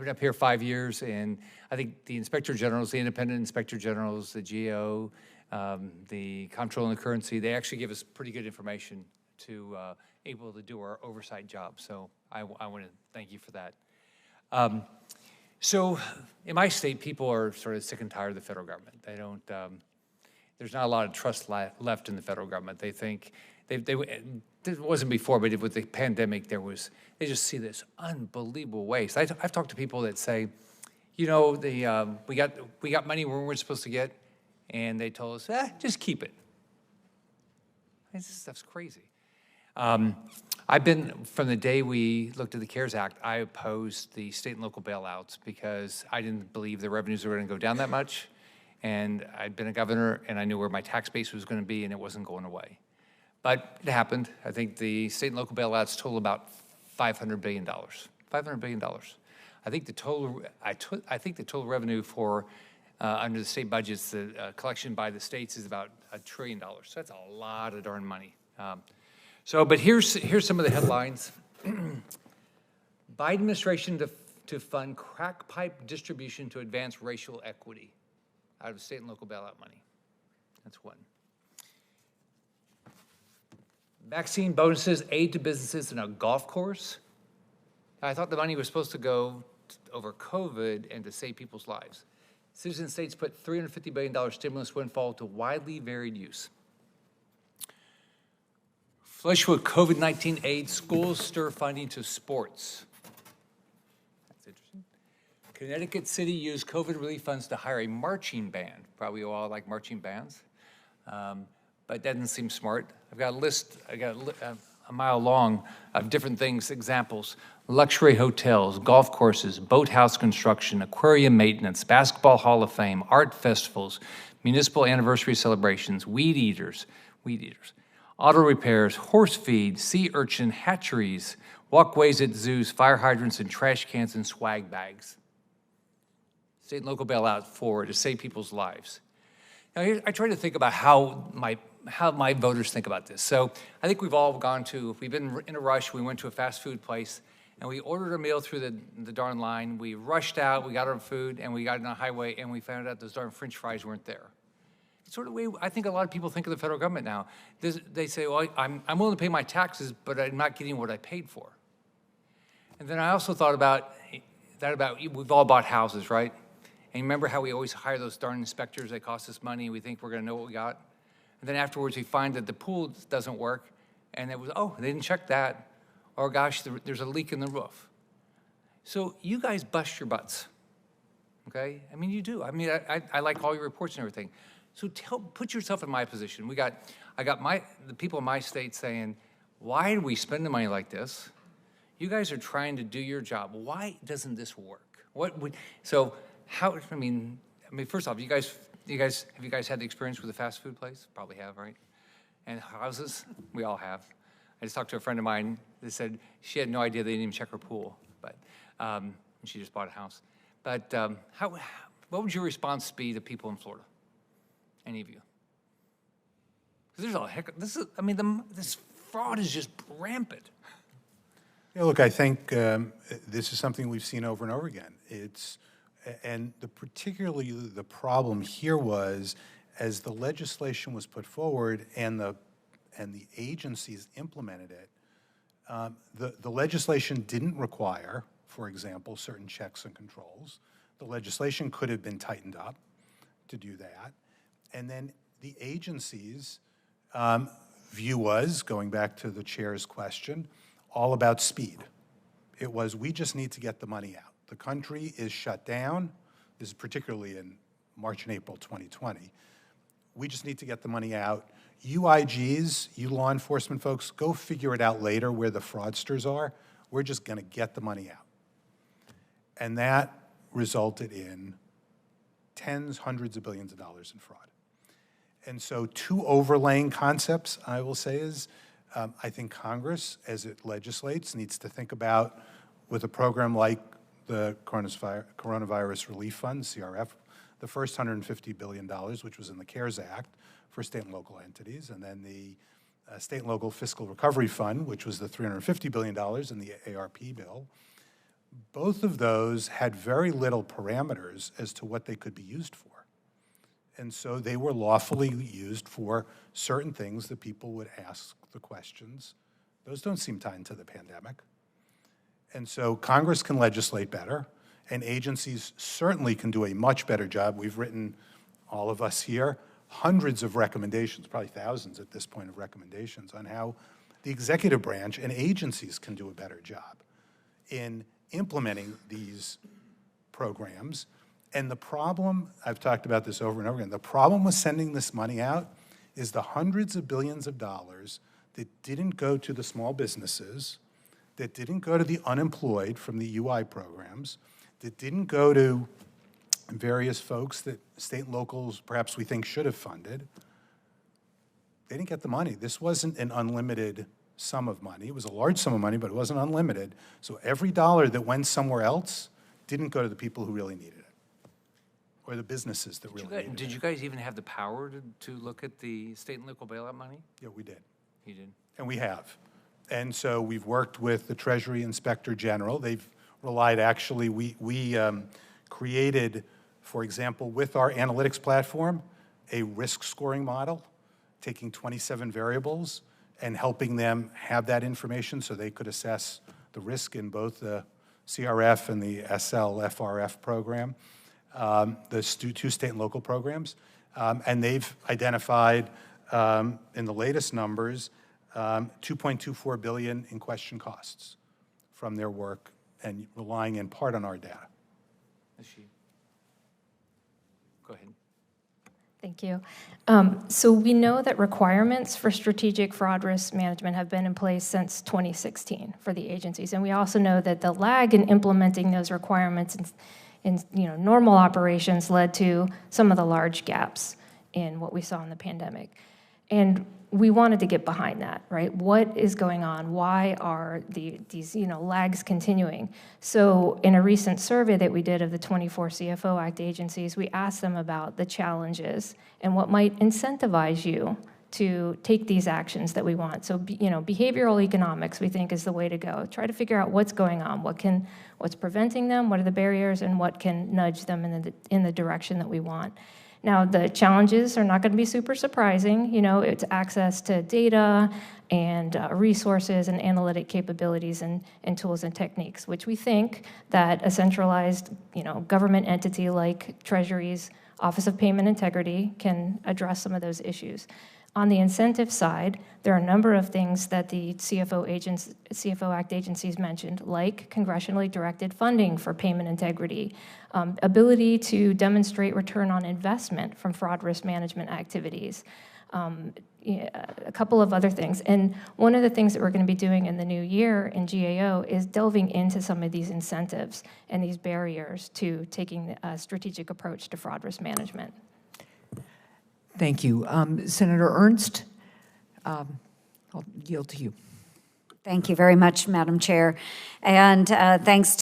been up here 5 years, and I think the inspector generals, the independent inspector generals, the GO, the comptroller and the currency, they actually give us pretty good information to able to do our oversight job. So I want to thank you for that. So in my state, people are sort of sick and tired of the federal government. They don't, there's not a lot of trust left in the federal government. They think, it wasn't before, but with the pandemic, they just see this unbelievable waste. I've talked to people that say, you know, we got money we weren't supposed to get, and they told us, just keep it. This stuff's crazy. I've been, from the day we looked at the CARES Act, I opposed the state and local bailouts because I didn't believe the revenues were going to go down that much. And I'd been a governor, and I knew where my tax base was going to be, and it wasn't going away. But it happened. I think the state and local bailouts total about $500 billion. $500 billion. I think the total revenue for under the state budgets, the collection by the states is about $1 trillion. So that's a lot of darn money. But here's some of the headlines. Biden administration to fund crack pipe distribution to advance racial equity out of state and local bailout money. That's one. Vaccine bonuses, aid to businesses, and a golf course. I thought the money was supposed to go over COVID and to save people's lives. Cities and states put $350 billion stimulus windfall to widely varied use. Flush with COVID-19 aid, schools stir funding to sports. That's interesting. Connecticut City used COVID relief funds to hire a marching band. Probably all like marching bands, but that doesn't seem smart. I've got a list, a mile long of different things, examples. Luxury hotels, golf courses, boathouse construction, aquarium maintenance, basketball hall of fame, art festivals, municipal anniversary celebrations, weed eaters, auto repairs, horse feed, sea urchin hatcheries, walkways at zoos, fire hydrants, and trash cans and swag bags. State and local bailout to save people's lives. Now, I try to think about how my voters think about this. So I think we've been in a rush, we went to a fast food place, and we ordered a meal through the darn line. We rushed out, we got our food, and we got on the highway, and we found out those darn French fries weren't there. It's sort of the way I think a lot of people think of the federal government now. They say, well, I'm willing to pay my taxes, but I'm not getting what I paid for. And then I also thought about we've all bought houses, right? And remember how we always hire those darn inspectors, they cost us money, we think we're gonna know what we got. And then afterwards we find that the pool doesn't work, and it was, they didn't check that. Or gosh, there's a leak in the roof. So you guys bust your butts, okay? I mean, you do. I mean, I like all your reports and everything. So put yourself in my position. I got the people in my state saying, why do we spend the money like this? You guys are trying to do your job. Why doesn't this work? First off, have you guys had the experience with a fast food place? Probably have, right? And houses, we all have. I just talked to a friend of mine that said she had no idea they didn't even check her pool, but she just bought a house. But what would your response be to people in Florida? Any of you? Because this fraud is just rampant. Yeah, look, I think this is something we've seen over and over again. Particularly the problem here was, as the legislation was put forward and the agencies implemented it, the legislation didn't require, for example, certain checks and controls. The legislation could have been tightened up to do that. And then the agencies' view was, going back to the chair's question, all about speed. It was, we just need to get the money out. The country is shut down. This is particularly in March and April 2020. We just need to get the money out. You IGs, you law enforcement folks, go figure it out later where the fraudsters are. We're just going to get the money out. And that resulted in tens, hundreds of billions of dollars in fraud. And so two overlaying concepts, I will say, is I think Congress, as it legislates, needs to think about, with a program like the Coronavirus Relief Fund, CRF, the first $150 billion, which was in the CARES Act for state and local entities, and then the State and Local Fiscal Recovery Fund, which was the $350 billion in the ARP bill. both of those had very little parameters as to what they could be used for. And so they were lawfully used for certain things that people would ask the questions. Those don't seem tied into the pandemic. And so Congress can legislate better, and agencies certainly can do a much better job. We've written, all of us here, hundreds of recommendations, probably thousands at this point of recommendations on how the executive branch and agencies can do a better job in implementing these programs. And the problem, I've talked about this over and over again, the problem with sending this money out is the hundreds of billions of dollars that didn't go to the small businesses, that didn't go to the unemployed from the UI programs, that didn't go to various folks that state and locals perhaps we think should have funded. They didn't get the money. This wasn't an unlimited sum of money. It was a large sum of money, but it wasn't unlimited. So every dollar that went somewhere else didn't go to the people who really needed it, or the businesses that really needed it. Did you guys even have the power to look at the state and local bailout money? Yeah, we did. You did? And we have. And so we've worked with the Treasury Inspector General. They've relied, actually, we created, for example, with our analytics platform, a risk scoring model, taking 27 variables and helping them have that information so they could assess the risk in both the CRF and the SLFRF program, the two state and local programs. And they've identified, in the latest numbers, $2.24 billion in question costs from their work and relying in part on our data. Go ahead. Thank you. So we know that requirements for strategic fraud risk management have been in place since 2016 for the agencies. And we also know that the lag in implementing those requirements in normal operations led to some of the large gaps in what we saw in the pandemic. And we wanted to get behind that, right? What is going on? Why are these lags continuing? So in a recent survey that we did of the 24 CFO Act agencies, we asked them about the challenges and what might incentivize you to take these actions that we want. So behavioral economics, we think, is the way to go. Try to figure out what's going on, what's preventing them, what are the barriers, and what can nudge them in the direction that we want. Now, the challenges are not going to be super surprising. It's access to data and resources and analytic capabilities and tools and techniques, which we think that a centralized, government entity like Treasury's Office of Payment Integrity can address some of those issues. On the incentive side, there are a number of things that the CFO Act agencies mentioned, like congressionally directed funding for payment integrity, ability to demonstrate return on investment from fraud risk management activities, a couple of other things. And one of the things that we're going to be doing in the new year in GAO is delving into some of these incentives and these barriers to taking a strategic approach to fraud risk management. Thank you. Senator Ernst, I'll yield to you. Thank you very much, Madam Chair. And thanks